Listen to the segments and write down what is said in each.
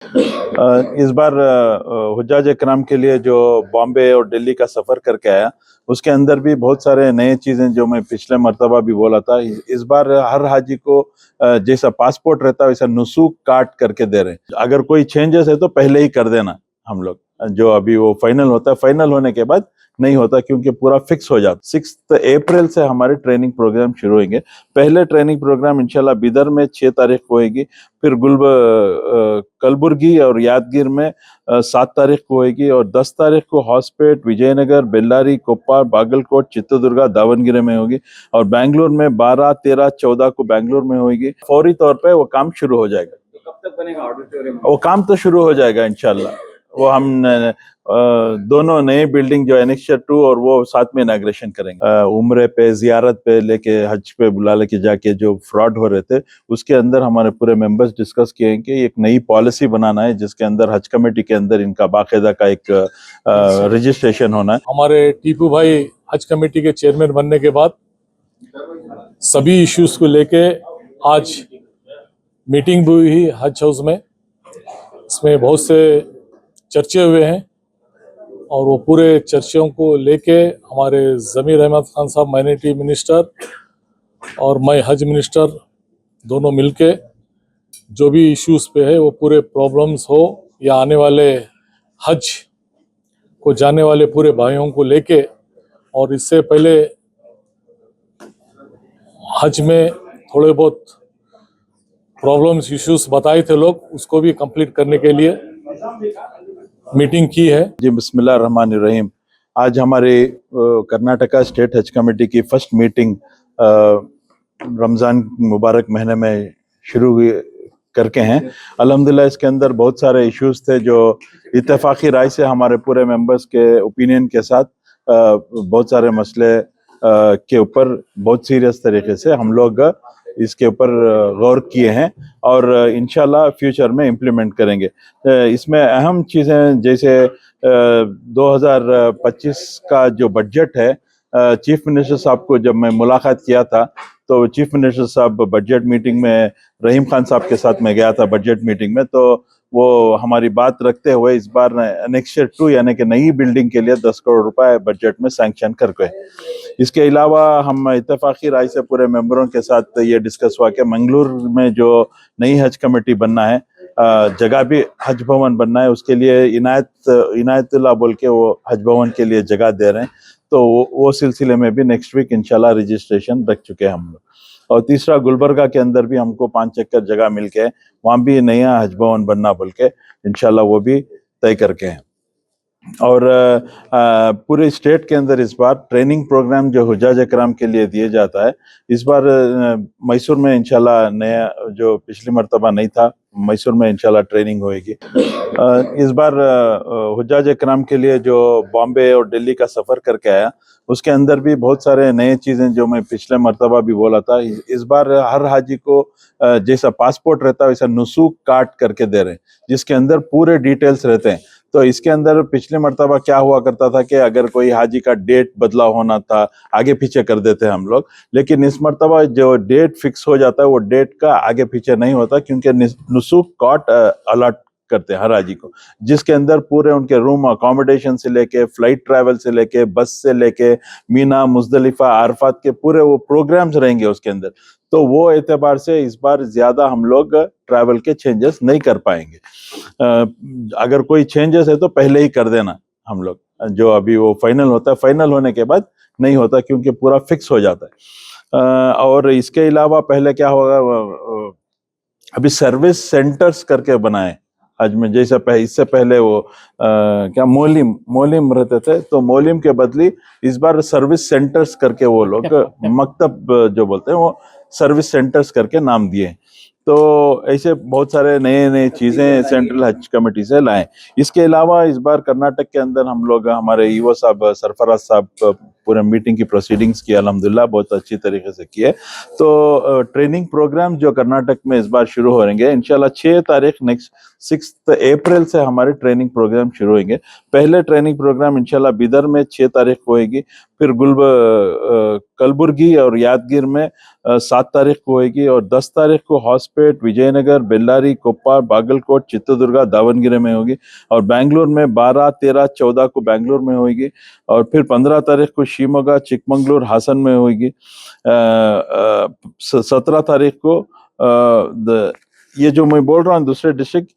इस बार हुज्जाज इकराम के लिए जो बॉम्बे और दिल्ली का सफ़र करके आया, उसके अंदर भी बहुत सारे नए चीज़ें जो मैं पिछले मर्तबा भी बोला था। इस बार हर हाजी को जैसा पासपोर्ट रहता है वैसा नुसूक काट करके दे रहे हैं। अगर कोई चेंजेस है तो पहले ही कर देना। हम लोग जो अभी वो फाइनल होता है, फाइनल होने के बाद नहीं होता क्योंकि पूरा फिक्स हो जाता। 6 अप्रैल से हमारे ट्रेनिंग प्रोग्राम शुरू होंगे। पहले ट्रेनिंग प्रोग्राम इंशाल्लाह बिदर में 6 तारीख को होगी, फिर कलबुर्गी और यादगीर में 7 तारीख को होगी, और 10 तारीख को हॉस्पेट, विजयनगर, बेल्लारी, कोप्पा, बागलकोट, चित्रदुर्गा, दावनगिरी में होगी, और बेंगलुरु में 12, 13, 14 को बेंगलुरु में होगी। फौरी तौर पे वो काम शुरू हो जाएगा। तो कब तक बनेगा ऑडिटोरियम? वो काम तो शुरू हो जाएगा इंशाल्लाह। वो हम दोनों नए बिल्डिंग जो एनेक्चर 2 और वो साथ में इनाग्रेशन करेंगे। उम्रे पे, जियारत पे लेके, हज पे बुला लेके जाके जो फ्रॉड हो रहे थे, उसके अंदर हमारे पूरे मेंबर्स डिस्कस किए हैं कि एक नई पॉलिसी बनाना है जिसके अंदर हज कमेटी के अंदर इनका बाकायदा का एक रजिस्ट्रेशन होना है। हमारे टीपू भाई हज कमेटी के चेयरमैन बनने के बाद सभी इश्यूज को लेके आज मीटिंग भी हुई हज हाउस में। इसमें बहुत से चर्चे हुए हैं और वो पूरे चर्चों को लेके हमारे ज़मीर अहमद खान साहब माइनॉरिटी मिनिस्टर और मैं हज मिनिस्टर दोनों मिलके जो भी इश्यूज पे है वो पूरे प्रॉब्लम्स हो या आने वाले हज को जाने वाले पूरे भाइयों को लेके, और इससे पहले हज में थोड़े बहुत प्रॉब्लम्स इश्यूज बताए थे लोग, उसको भी कंप्लीट करने के लिए मीटिंग की है। जी बिस्मिल्लाह रहमान रहीम। आज हमारे कर्नाटका स्टेट हज कमेटी की फर्स्ट मीटिंग रमज़ान मुबारक महीने में शुरू करके हैं। अल्हम्दुलिल्लाह इसके अंदर बहुत सारे इश्यूज थे जो इत्तेफाकी राय से हमारे पूरे मेंबर्स के ओपिनियन के साथ बहुत सारे मसले के ऊपर बहुत सीरियस तरीके से हम लोग इसके ऊपर गौर किए हैं और इंशाल्लाह फ्यूचर में इम्प्लीमेंट करेंगे। इसमें अहम चीज़ें जैसे 2025 का जो बजट है, चीफ मिनिस्टर साहब को जब मैं मुलाकात किया था तो चीफ मिनिस्टर साहब बजट मीटिंग में रहीम खान साहब के साथ मैं गया था बजट मीटिंग में, तो वो हमारी बात रखते हुए इस बार एनेक्चर 2 यानी कि नई बिल्डिंग के लिए 10 करोड़ रुपए बजट में सैंक्शन करके। इसके अलावा हम इत्तेफाकी राय से पूरे मेंबरों के साथ ये डिस्कस हुआ कि मंगलुरु में जो नई हज कमेटी बनना है, जगह भी हज भवन बनना है, उसके लिए इनायतुल्लाह बोल के वो हज भवन के लिए जगह दे रहे हैं, तो वो सिलसिले में भी नेक्स्ट वीक इंशाल्लाह रजिस्ट्रेशन रख चुके हैं हम लोग। और तीसरा गुलबर्गा के अंदर भी हमको 5 एकड़ जगह मिल के वहाँ भी नया हज भवन बनना बोल के इंशाल्लाह वो भी तय करके हैं। और पूरे स्टेट के अंदर इस बार ट्रेनिंग प्रोग्राम जो हुज्जाज इकराम के लिए दिए जाता है, इस बार मैसूर में इंशाल्लाह नया, जो पिछली मर्तबा नहीं था, मैसूर में इंशाल्लाह ट्रेनिंग होएगी। इस बार हुज्जाज इकराम के लिए जो बॉम्बे और दिल्ली का सफ़र करके आया, उसके अंदर भी बहुत सारे नए चीज़ें जो मैं पिछले मर्तबा भी बोला था। इस बार हर हाजी को जैसा पासपोर्ट रहता है वैसा नुसूक काट करके दे रहे हैं जिसके अंदर पूरे डिटेल्स रहते हैं। तो इसके अंदर पिछले मर्तबा क्या हुआ करता था कि अगर कोई हाजी का डेट बदलाव होना था, आगे पीछे कर देते हम लोग, लेकिन इस मर्तबा जो डेट फिक्स हो जाता है वो डेट का आगे पीछे नहीं होता क्योंकि नुसूक काट अलॉट करते हैं हर हाजी को, जिसके अंदर पूरे उनके रूम अकोमोडेशन से लेके, फ्लाइट ट्रैवल से लेके, बस से लेके, मीना, मुजदलिफा, आरफात के पूरे वो प्रोग्राम्स रहेंगे उसके अंदर। तो वो एतबार से इस बार ज्यादा हम लोग ट्रैवल के चेंजेस नहीं कर पाएंगे। अगर कोई चेंजेस है तो पहले ही कर देना। हम लोग जो अभी वो फाइनल होता है, फाइनल होने के बाद नहीं होता क्योंकि पूरा फिक्स हो जाता है। और इसके अलावा पहले क्या होगा, अभी सर्विस सेंटर्स करके बनाए आज में, जैसे इससे पहले वो क्या मोलिम रहते थे, तो मोलिम के बदली इस बार सर्विस सेंटर्स करके वो लोग मकतब जो बोलते हैं वो सर्विस सेंटर्स करके नाम दिए। तो ऐसे बहुत सारे नए नए चीजें सेंट्रल हज कमेटी से लाए। इसके अलावा इस बार कर्नाटक के अंदर हम लोग, हमारे ईओ साहब सरफराज साहब पूरे मीटिंग की प्रोसीडिंग्स की अल्हम्दुलिल्लाह बहुत अच्छी तरीके से की है। तो ट्रेनिंग प्रोग्राम जो कर्नाटक में इस बार शुरू होंगे इंशाल्लाह 6 तारीख नेक्स्ट 6 अप्रैल से हमारे ट्रेनिंग प्रोग्राम शुरू होंगे। पहले ट्रेनिंग प्रोग्राम इंशाल्लाह बिदर में 6 तारीख को होगी, फिर कलबुर्गी और यादगीर में 7 तारीख को होगी और 10 तारीख को हॉस्पेट, विजयनगर, बेल्लारी, कोप्पा, बागलकोट, चित्रदुर्गा, दावनगिरी में होगी और बेंगलोर में 12, 13, 14 को बेंगलोर में होगी और फिर 15 तारीख को शिमोगा, चिकमंगलूर, हासन में होगी। 17 तारीख को ये जो मैं बोल रहा हूँ दूसरे डिस्ट्रिक्ट,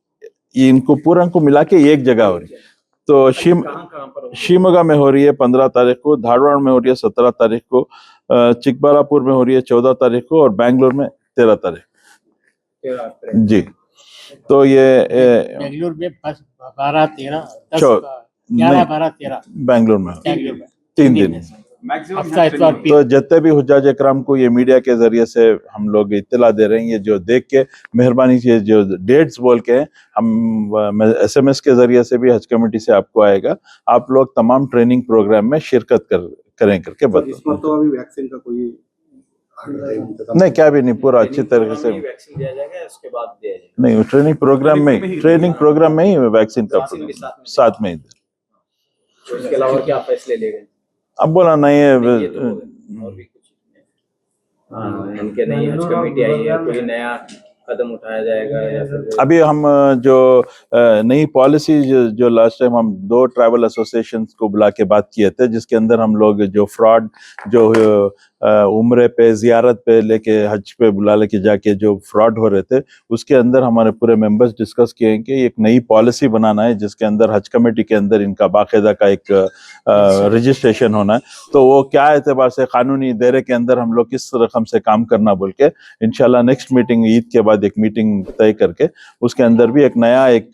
इनको पूरा को मिला के एक जगह हो रही है। तो शिमोगा में हो रही है 15 तारीख को, धारवाड़ में हो रही है 17 तारीख को, चिकबल्लापुर में हो रही है 14 तारीख को और बेंगलोर में 13 तारीख जी। तो ये बेंगलुरु में 12, 13, 10, चौ- 11, 12, 13 बेंगलोर में बेंगलुरु में 3 दिन। हफ्ता इतवार तो जितने भी हुज्जाज इकराम को ये मीडिया के जरिए से हम लोग इत्तला दे रहे हैं, ये जो देख के मेहरबानी से जो डेट्स बोल के हैं, हम SMS के जरिए से भी हज कमेटी से आपको आएगा, आप लोग तमाम ट्रेनिंग प्रोग्राम में शिरकत करें करके बताओ। इसमें तो अभी वैक्सीन का कोई नहीं, क्या भी नहीं, पूरा अच्छी तरीके से वैक्सीन दिया जाएगा, उसके बाद दिया जाएगा। नहीं, ट्रेनिंग प्रोग्राम में ही वैक्सीन का साथ में ही। तो इसके अलावा क्या फैसले ले गए? अब बोला नहीं है और भी कुछ नहीं। इनके नहीं, हज कमेटी आई है, कोई नया कदम उठाया जाएगा या फिर अभी हम जो नई पॉलिसी जो लास्ट टाइम हम 2 ट्रैवल एसोसिएशंस को बुला के बात किए थे, जिसके अंदर हम लोग जो फ्रॉड जो उम्रे पे, जियारत पे लेके हज पे बुला लेके जाके जो फ्रॉड हो रहे थे, उसके अंदर हमारे पूरे मेंबर्स डिस्कस किए हैं कि एक नई पॉलिसी बनाना है जिसके अंदर हज कमेटी के अंदर इनका बाकायदा का एक रजिस्ट्रेशन होना है। तो वो क्या एतबार से कानूनी दायरे के अंदर हम लोग किस रकम से काम करना बोल के इंशाल्लाह नेक्स्ट मीटिंग, ईद के बाद एक मीटिंग तय करके उसके अंदर भी एक नया एक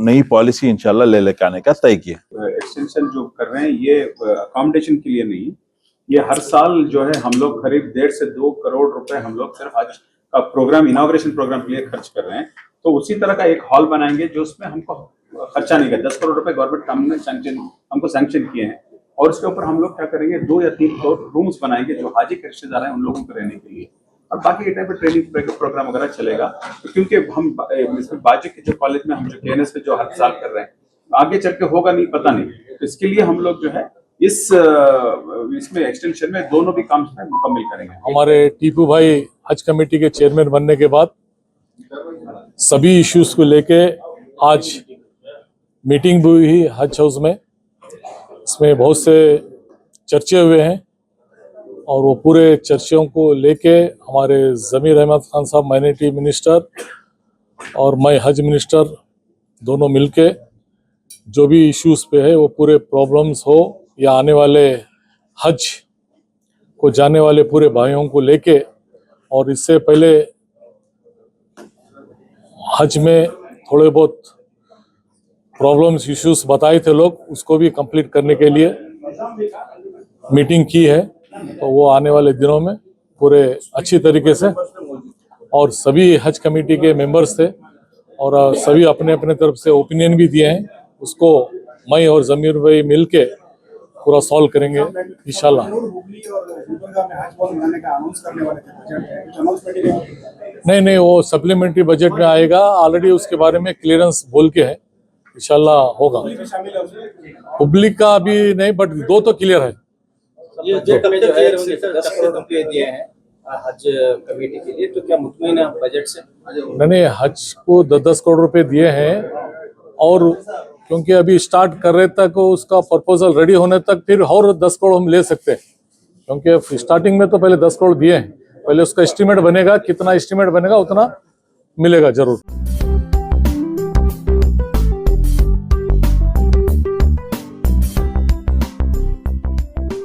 नई पॉलिसी इंशाल्लाह ले लेके आने का तय किया। एक्सटेंशन जो कर रहे हैं ये अकोमोडेशन के लिए नहीं, ये हर साल जो है हम लोग करीब 1.5 से 2 करोड़ रुपए हम लोग सिर्फ हज का प्रोग्राम, इनॉग्रेशन प्रोग्राम के लिए खर्च कर रहे हैं। तो उसी तरह का एक हॉल बनाएंगे जो उसमें हमको खर्चा नहीं कर, 10 करोड़ रुपए गवर्नमेंट हमको सैंक्शन किए हैं और उसके ऊपर हम लोग क्या करेंगे 2 या 3 रूम्स बनाएंगे जो हाजी के रिश्तेदार हैं उन लोगों को रहने के लिए, और बाकी के टाइप पे ट्रेनिंग प्रोग्राम वगैरह चलेगा। क्योंकि हम बाजू के जो कॉलेज में हम जो KNS पे जो हर साल कर रहे हैं, आगे चल के होगा नहीं पता नहीं, तो इसके लिए हम लोग जो है इसमें एक्सटेंशन में दोनों भी काम मुकम्मल करेंगे। हमारे टीपू भाई हज कमेटी के चेयरमैन बनने के बाद सभी इश्यूज को लेके आज मीटिंग भी हुई हज हाउस में। इसमें बहुत से चर्चे हुए हैं और वो पूरे चर्चों को लेके हमारे ज़मीर अहमद खान साहब माइनॉरिटी मिनिस्टर और मैं हज मिनिस्टर दोनों मिलके जो भी इश्यूज पे है वो पूरे प्रॉब्लम्स हो या आने वाले हज को जाने वाले पूरे भाइयों को लेके, और इससे पहले हज में थोड़े बहुत प्रॉब्लम्स इश्यूज बताए थे लोग, उसको भी कंप्लीट करने के लिए मीटिंग की है। तो वो आने वाले दिनों में पूरे अच्छी तरीके से, और सभी हज कमेटी के मेंबर्स थे और सभी अपने अपने तरफ से ओपिनियन भी दिए हैं, उसको मैं और ज़मीर भाई मिलके पूरा सॉल्व करेंगे इंशाल्लाह। नहीं, वो सप्लीमेंट्री बजट में आएगा, ऑलरेडी उसके बारे में क्लियरेंस बोल के है, इंशाल्लाह होगा। पब्लिक का अभी नहीं, बट 2 तो क्लियर है। ये बजट में जो है 10 करोड़ रुपए दिए हैं हज कमेटी के लिए, तो क्या मुतमईन है बजट से? नहीं, हज को 10 करोड़ रुपए दिए हैं, और क्योंकि अभी स्टार्ट कर रहे तक उसका प्रपोजल रेडी होने तक फिर और 10 करोड़ हम ले सकते हैं, क्योंकि स्टार्टिंग में तो पहले 10 करोड़ दिए हैं, पहले उसका एस्टीमेट बनेगा, कितना एस्टीमेट बनेगा उतना मिलेगा जरूर।